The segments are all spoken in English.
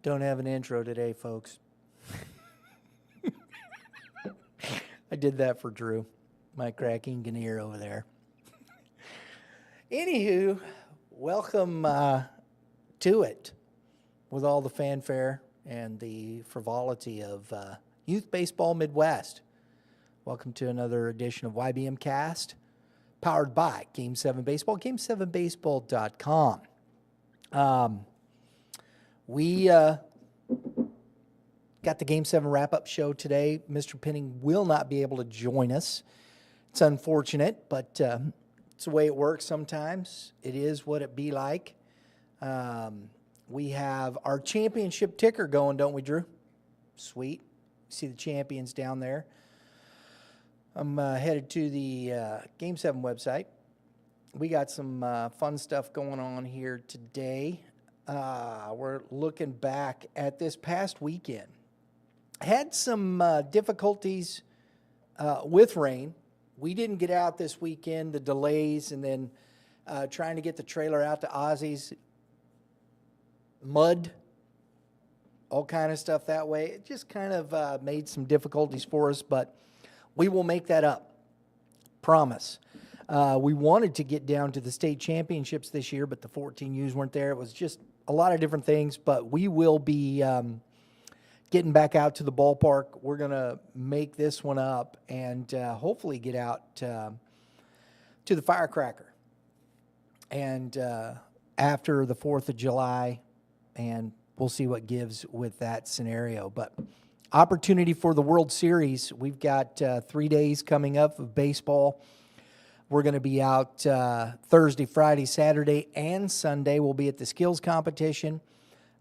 Don't have an intro today, folks. I did that for Drew, my crack engineer over there. Anywho, welcome to it with all the fanfare and the frivolity of Youth Baseball Midwest. Welcome to another edition of YBMcast, powered by Game 7 Baseball, game7baseball.com. We got the Game 7 wrap-up show today. Mr. Penning will not be able to join us. It's unfortunate, but it's the way it works sometimes. It is what it be like. We have our championship ticker going, don't we, Drew? Sweet. See the champions down there. I'm headed to the Game 7 website. We got some fun stuff going on here today. We're looking back at this past weekend. Had some difficulties with rain. We didn't get out this weekend, the delays, and then trying to get the trailer out to Ozzy's. Mud, all kind of stuff that way. It just kind of made some difficulties for us, but we will make that up. Promise. We wanted to get down to the state championships this year, but the 14Us weren't there. It was just a lot of different things, but we will be getting back out to the ballpark. We're going to make this one up and hopefully get out to the firecracker. And after the 4th of July, and we'll see what gives with that scenario. But opportunity for the World Series. We've got 3 days coming up of baseball. We're going to be out Thursday, Friday, Saturday, and Sunday. We'll be at the skills competition.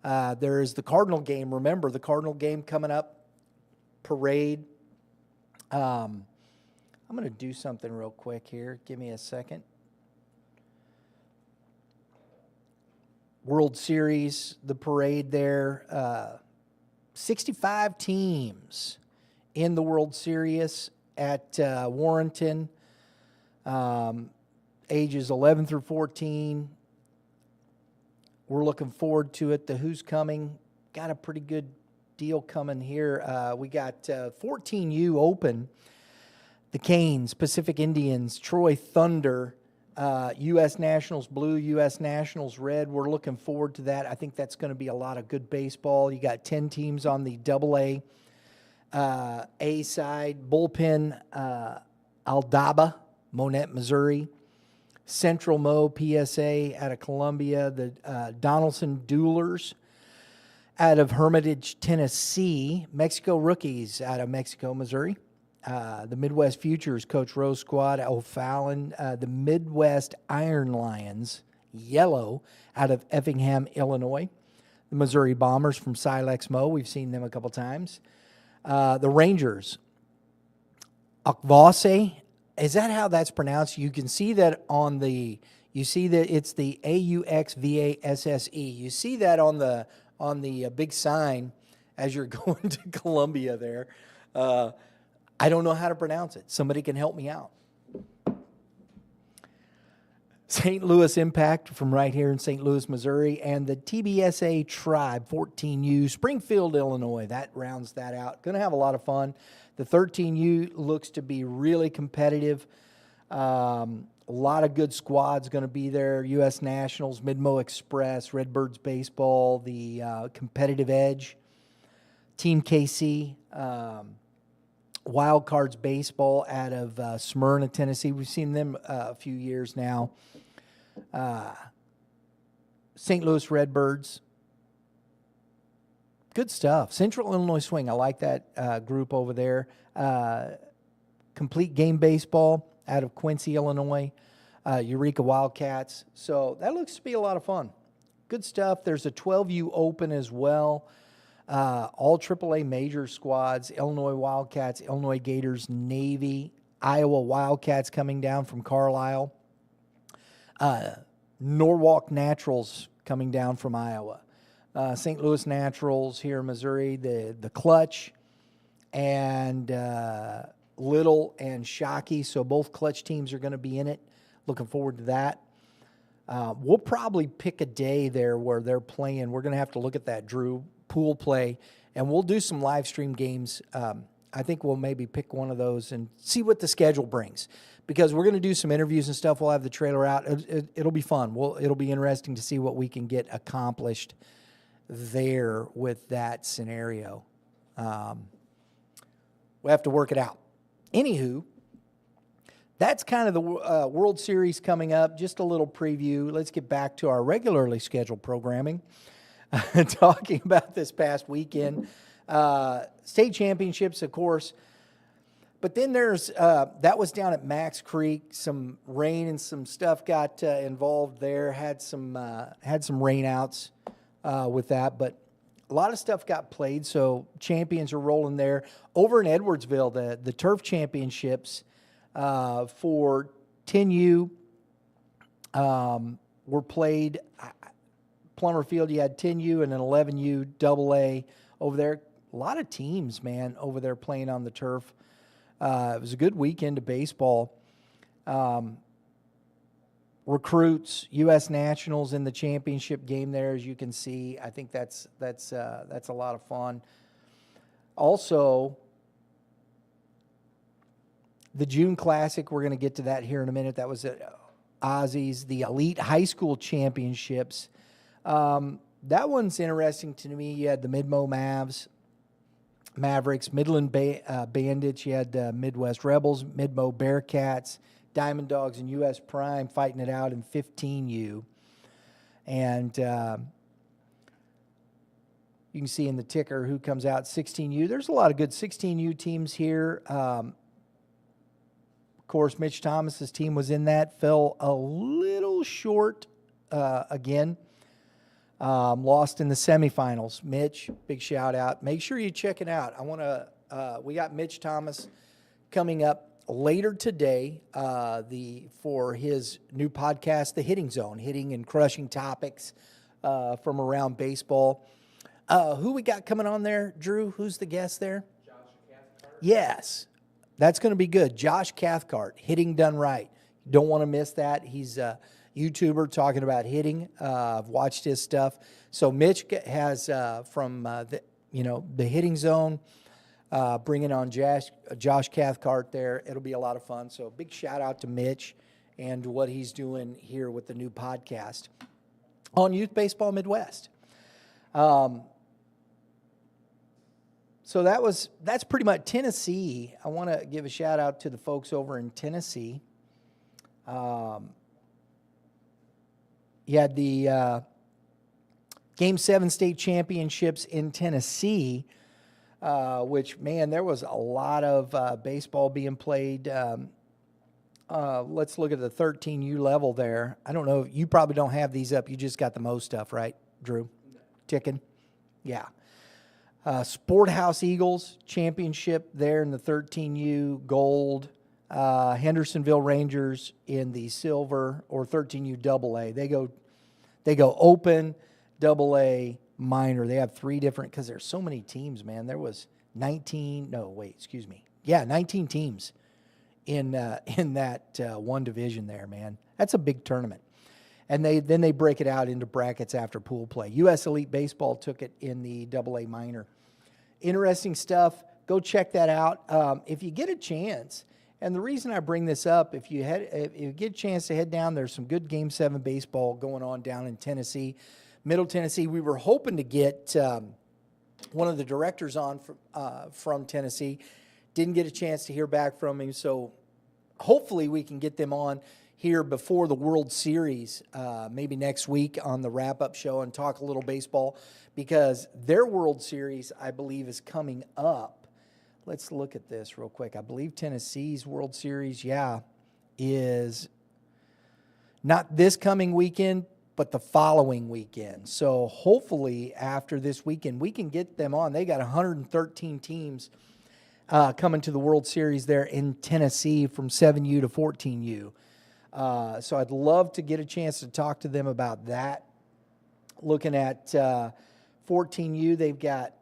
There's the Cardinal game. Remember, the Cardinal game coming up. Parade. I'm going to do something real quick here. Give me a second. World Series, the parade there. 65 teams in the World Series at Warrenton. Ages 11 through 14. We're looking forward to it. The Who's Coming got a pretty good deal coming here. We got 14U Open, the Canes, Pacific Indians, Troy Thunder, U.S. Nationals Blue, U.S. Nationals Red. We're looking forward to that. I think that's going to be a lot of good baseball. You got 10 teams on the AA A side. Bullpen, Aldaba, Monette, Missouri. Central Mo, PSA out of Columbia. The Donaldson Duelers out of Hermitage, Tennessee. Mexico Rookies out of Mexico, Missouri. The Midwest Futures, Coach Rose Squad, O'Fallon. The Midwest Iron Lions, Yellow, out of Effingham, Illinois. The Missouri Bombers from Silex Mo. We've seen them a couple times. The Rangers, Akvase. Is that how that's pronounced? You can see that on the, you see that it's the AUXVASSE. You see that on the big sign as you're going to Columbia there. I don't know how to pronounce it. Somebody can help me out. St. Louis Impact from right here in St. Louis, Missouri, and the TBSA Tribe, 14U, Springfield, Illinois. That rounds that out. Going to have a lot of fun. The 13U looks to be really competitive. A lot of good squads going to be there. U.S. Nationals, Midmo Express, Redbirds Baseball, the Competitive Edge, Team KC, Wild Cards Baseball out of Smyrna, Tennessee. We've seen them a few years now. St. Louis Redbirds. Good stuff. Central Illinois Swing. I like that group over there. Complete Game Baseball out of Quincy, Illinois. Eureka Wildcats. So that looks to be a lot of fun. Good stuff. There's a 12U Open as well. All AAA major squads. Illinois Wildcats, Illinois Gators, Navy, Iowa Wildcats coming down from Carlisle. Norwalk Naturals coming down from Iowa. St. Louis Naturals here in Missouri, the Clutch, and Little and Shockey. So both Clutch teams are going to be in it. Looking forward to that. We'll probably pick a day there where they're playing. We're going to have to look at that, Drew. pool play, and we'll do some live stream games. I think we'll maybe pick one of those and see what the schedule brings, because we're going to do some interviews and stuff. We'll have the trailer out. It'll be fun. It'll be interesting to see what we can get accomplished there with that scenario. We have to work it out. Anywho, that's kind of the World Series coming up. Just a little preview. Let's get back to our regularly scheduled programming. Talking about this past weekend. State championships, of course. But then there's, that was down at Max Creek. Some rain and some stuff got involved there. Had some rainouts with that. But a lot of stuff got played, so champions are rolling there. Over in Edwardsville, the turf championships for 10U were played. Plummer Field, you had 10U and an 11U AA over there. A lot of teams, man, over there playing on the turf. It was a good weekend of baseball. Recruits, U.S. Nationals in the championship game there, as you can see. I think that's a lot of fun. Also, the June Classic, we're going to get to that here in a minute. That was at Ozzy's, the Elite High School Championships. That one's interesting to me. You had the Midmo Mavericks, Midland Bandits. You had the Midwest Rebels, Midmo Bearcats, Diamond Dogs, and U.S. Prime fighting it out in 15U. And you can see in the ticker who comes out 16U. There's a lot of good 16U teams here. Of course, Mitch Thomas's team was in that, fell a little short again. Lost in the semifinals. Mitch, big shout out. Make sure you check it out. We got Mitch Thomas coming up later today for his new podcast, The Hitting Zone, hitting and crushing topics from around baseball. Who we got coming on there, Drew? Who's the guest there? Josh Cathcart. Yes, that's going to be good. Josh Cathcart, hitting done right. Don't want to miss that. He's a YouTuber talking about hitting. I've watched his stuff. So Mitch has from the Hitting Zone, bringing on Josh Cathcart there. It'll be a lot of fun. So big shout out to Mitch and what he's doing here with the new podcast on Youth Baseball Midwest. So that's pretty much Tennessee. I want to give a shout out to the folks over in Tennessee. You had the Game 7 state championships in Tennessee, which, man, there was a lot of baseball being played. Let's look at the 13U level there. I don't know. You probably don't have these up. You just got the most stuff, right, Drew? No. Ticking? Yeah. Sport House Eagles championship there in the 13U gold. Hendersonville Rangers in the silver, or 13U AA. They go open, AA, minor. They have three different, because there's so many teams, man. There was 19 teams in that one division there, man. That's a big tournament. And then they break it out into brackets after pool play. U.S. Elite Baseball took it in the AA minor. Interesting stuff. Go check that out. If you get a chance, and the reason I bring this up, if you get a chance to head down, there's some good Game 7 baseball going on down in Tennessee, Middle Tennessee. We were hoping to get one of the directors on from Tennessee. Didn't get a chance to hear back from him, so hopefully we can get them on here before the World Series, maybe next week on the wrap-up show, and talk a little baseball, because their World Series, I believe, is coming up. Let's look at this real quick. I believe Tennessee's World Series, is not this coming weekend, but the following weekend. So hopefully after this weekend, we can get them on. They got 113 teams coming to the World Series there in Tennessee from 7U to 14U. So I'd love to get a chance to talk to them about that. Looking at 14U, they've got,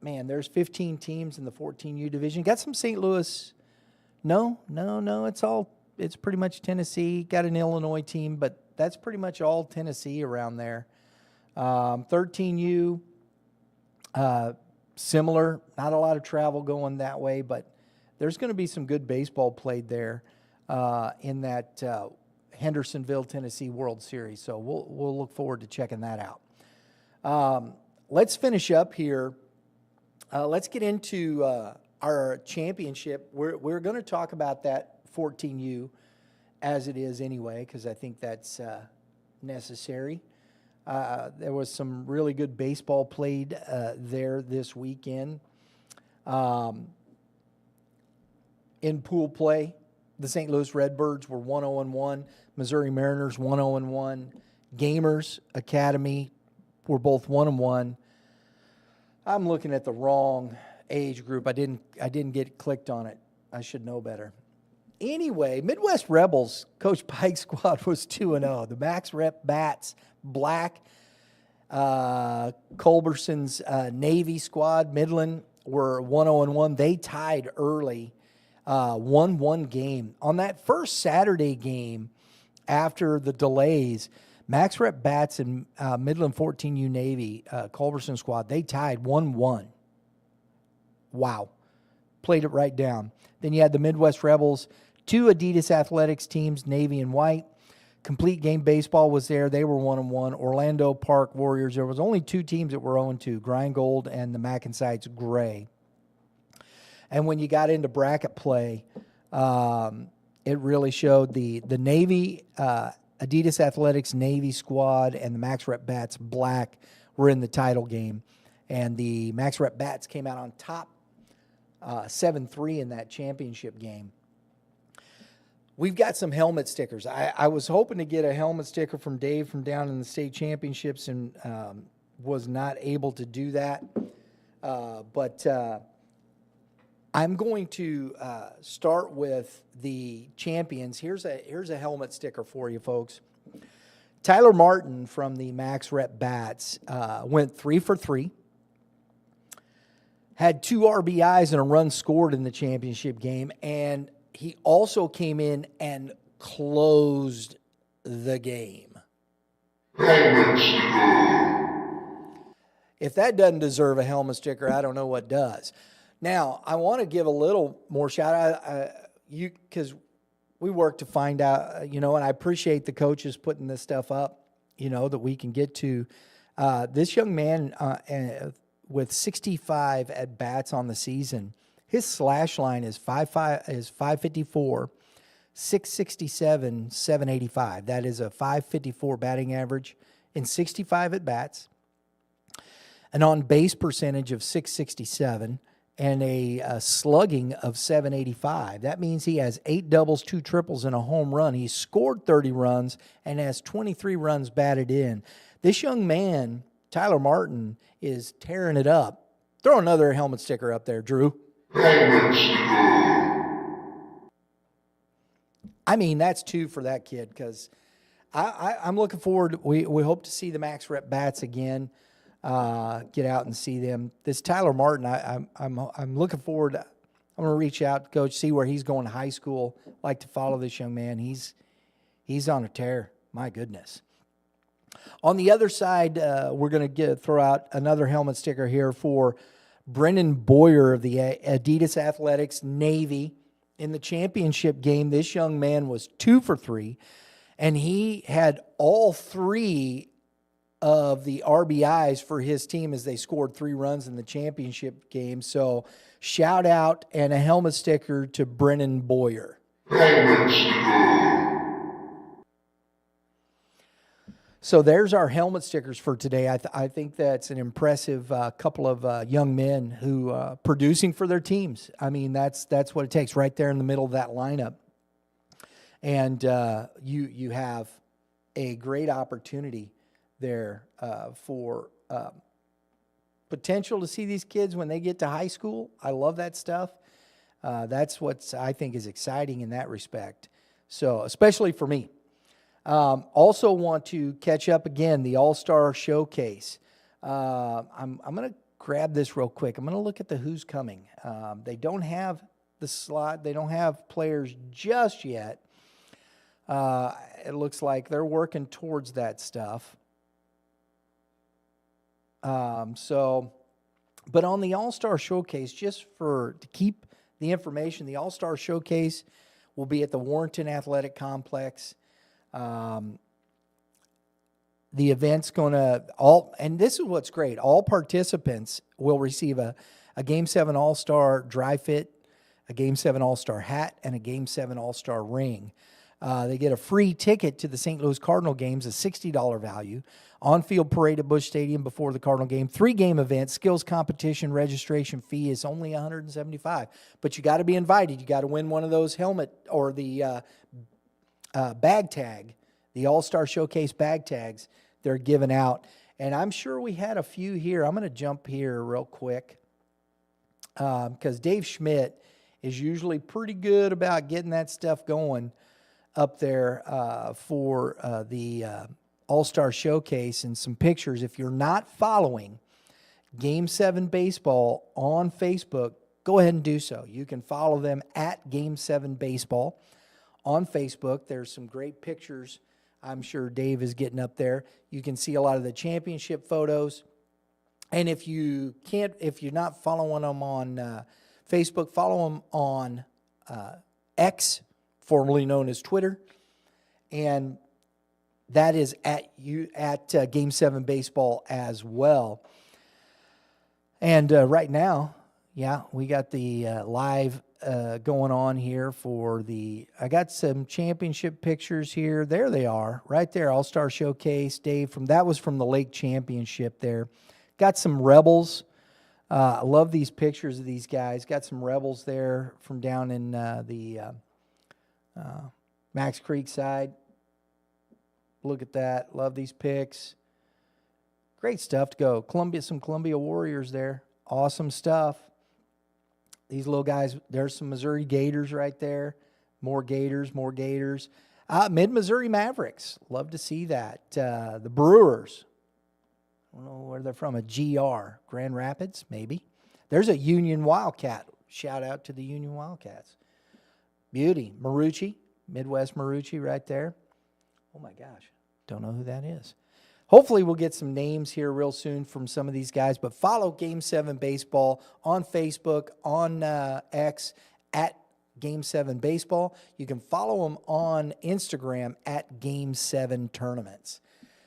there's 15 teams in the 14U division. Got some St. Louis. No, it's pretty much Tennessee. Got an Illinois team, but that's pretty much all Tennessee around there. 13U, Similar, not a lot of travel going that way, but there's going to be some good baseball played there in that Hendersonville, Tennessee World Series. So we'll look forward to checking that out. Let's finish up here. Let's get into our championship. We're going to talk about that 14U as it is anyway, because I think that's necessary. There was some really good baseball played there this weekend. In pool play, the St. Louis Redbirds were 1-0-1. Missouri Mariners 1-0-1. Gamers Academy were both 1-1. I'm looking at the wrong age group. I didn't get clicked on it. I should know better. Anyway, Midwest Rebels, Coach Pike's squad was 2-0. The Max Rep Bats, Black, Culberson's Navy squad, Midland, were 1-0-1. They tied early, 1-1 game. On that first Saturday game after the delays, Max Rep Bats and Midland 14U Navy, Culberson squad, they tied 1-1. Wow. Played it right down. Then you had the Midwest Rebels, 2 Adidas Athletics teams, Navy and White. Complete Game Baseball was there. They were 1-1. Orlando Park Warriors. There was only 2 teams that were 0-2, Grind Gold and the Mackensites Gray. And when you got into bracket play, it really showed the Navy, Adidas Athletics Navy squad and the Max Rep Bats Black were in the title game. And the Max Rep Bats came out on top 7-3 in that championship game. We've got some helmet stickers. I was hoping to get a helmet sticker from Dave from down in the state championships and was not able to do that. But I'm going to start with the champions. Here's a helmet sticker for you, folks. Tyler Martin from the Max Rep Bats went 3 for 3. Had 2 RBIs and a run scored in the championship game, and he also came in and closed the game. If that doesn't deserve a helmet sticker, I don't know what does. Now, I want to give a little more shout out, because we work to find out, and I appreciate the coaches putting this stuff up, that we can get to. This young man with 65 at bats on the season, his slash line is 554, 667, 785. That is a 554 batting average in 65 at bats, an on base percentage of 667, and a slugging of 785. That means he has 8 doubles, 2 triples, and a home run. He scored 30 runs and has 23 runs batted in. This young man, Tyler Martin, is tearing it up. Throw another helmet sticker up there, Drew. Helmet sticker. I mean, that's 2 for that kid, because I'm looking forward. We hope to see the Max Rep Bats again. Get out and see them. This Tyler Martin, I'm looking forward. I'm going to reach out, coach, see where he's going to high school. Like to follow this young man. He's on a tear. My goodness. On the other side, we're going to throw out another helmet sticker here for Brennan Boyer of the Adidas Athletics Navy. In the championship game, this young man was 2 for 3, and he had all 3 of the RBIs for his team as they scored 3 runs in the championship game. So shout out and a helmet sticker to Brennan Boyer. Helmet sticker. So there's our helmet stickers for today. I think that's an impressive couple of young men who producing for their teams. I mean, that's what it takes right there in the middle of that lineup. And you have a great opportunity there for potential to see these kids when they get to high school. I love that stuff. That's what I think is exciting in that respect. So especially for me. Also want to catch up again, the All-Star Showcase. I'm going to grab this real quick. I'm going to look at the who's coming. They don't have the slot. They don't have players just yet. It looks like they're working towards that stuff. So But on the All-Star Showcase, just to keep the information, the All-Star Showcase will be at the Warrenton Athletic Complex. The event's going to and this is what's great, all participants will receive a Game 7 All-Star dry fit, a Game 7 All-Star hat, and a Game 7 All-Star ring. They get a free ticket to the St. Louis Cardinal games, a $60 value. On-field parade at Busch Stadium before the Cardinal game. 3-game event, skills competition, registration fee is only $175. But you got to be invited. You got to win one of those helmet or the bag tag, the All-Star Showcase bag tags they're giving out. And I'm sure we had a few here. I'm going to jump here real quick because Dave Schmidt is usually pretty good about getting that stuff going up there for the All-Star Showcase, and some pictures. If you're not following Game 7 Baseball on Facebook, go ahead and do so. You can follow them at Game 7 Baseball on Facebook. There's some great pictures I'm sure Dave is getting up there. You can see a lot of the championship photos. And if you're not following them on Facebook, follow them on X, formerly known as Twitter, and that is at Game 7 Baseball as well. And right now, we got the live going on here for I got some championship pictures here. There they are, right there, All-Star Showcase. Dave, that was from the Lake Championship there. Got some Rebels. I love these pictures of these guys. Got some Rebels there from down in the Max Creek side. Look at that. Love these pics. Great stuff to go. Some Columbia Warriors there. Awesome stuff. These little guys, there's some Missouri Gators right there. More Gators. Mid-Missouri Mavericks. Love to see that. The Brewers. I don't know where they're from. A GR. Grand Rapids, maybe. There's a Union Wildcat. Shout out to the Union Wildcats. Beauty. Marucci. Midwest Marucci right there. Oh, my gosh. Don't know who that is. Hopefully we'll get some names here real soon from some of these guys. But follow Game 7 Baseball on Facebook, on X, at Game 7 Baseball. You can follow them on Instagram at Game 7 Tournaments.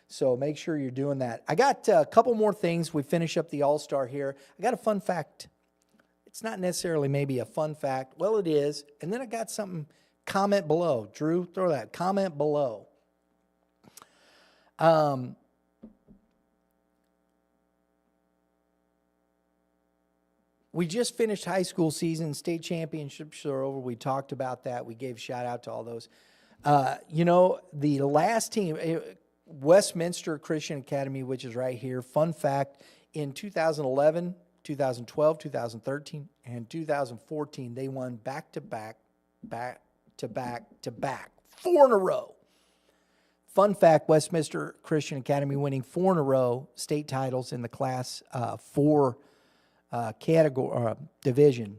So make sure you're doing that. I got a couple more things. We finish up the All-Star here. I got a fun fact. It's not necessarily maybe a fun fact. Well, it is. And then I got something. Comment below. Drew, throw that. Comment below. We just finished high school season. State championships are over. We talked about that. We gave shout out to all those. The last team, Westminster Christian Academy, which is right here. Fun fact, in 2011, 2012, 2013, and 2014, they won back-to-back, 4 in a row. Fun fact, Westminster Christian Academy winning 4 in a row state titles in the Class 4 category division.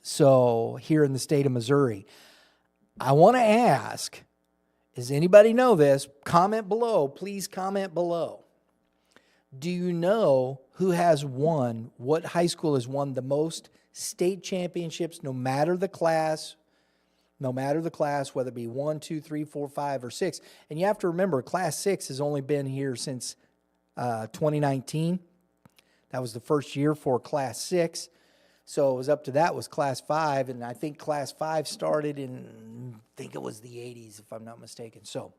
So here in the state of Missouri, I want to ask, does anybody know this? Comment below. Please comment below. Do you know who has won, what high school has won the most state championships, no matter the class, whether it be 1, 2, 3, 4, 5, or 6. And you have to remember, Class 6 has only been here since 2019. That was the first year for Class 6. So it was up to that was Class 5, and I think Class 5 started in, I think it was the 80s, if I'm not mistaken. So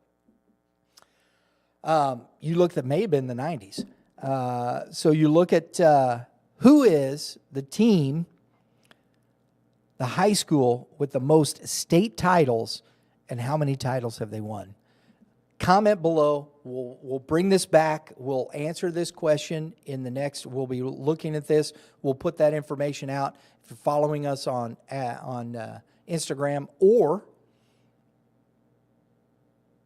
you look at, may have been the 90s. So you look at who is the team, the high school with the most state titles, and how many titles have they won? Comment below. We'll bring this back. We'll answer this question in the next. We'll be looking at this. We'll put that information out. If you're following us on Instagram or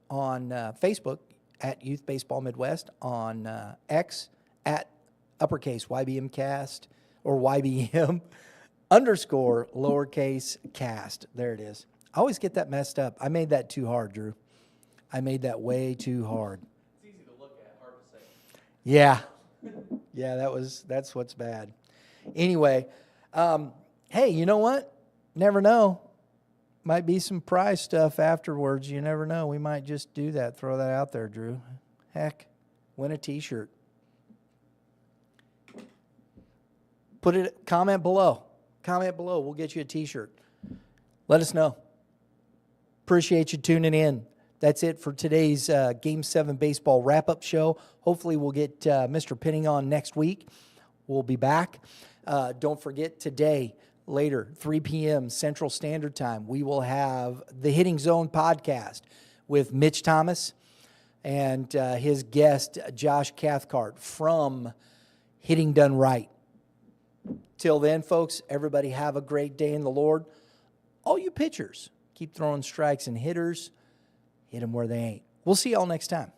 on Facebook at Youth Baseball Midwest, on X at uppercase YBMcast or YBM _ lowercase cast. There it is. I always get that messed up. I made that too hard, Drew. I made that way too hard. It's easy to look at, hard to say. Yeah. Yeah, that's what's bad. Anyway, hey, you know what? Never know. Might be some prize stuff afterwards. You never know. We might just do that. Throw that out there, Drew. Heck, win a T-shirt. Comment below. Comment below. We'll get you a T-shirt. Let us know. Appreciate you tuning in. That's it for today's Game 7 baseball wrap-up show. Hopefully we'll get Mr. Penning on next week. We'll be back. Don't forget today, later, 3 p.m. Central Standard Time, we will have the Hitting Zone podcast with Mitch Thomas and his guest, Josh Cathcart from Hitting Done Right. Till then, folks, everybody have a great day in the Lord. All you pitchers, keep throwing strikes, and hitters, hit them where they ain't. We'll see y'all next time.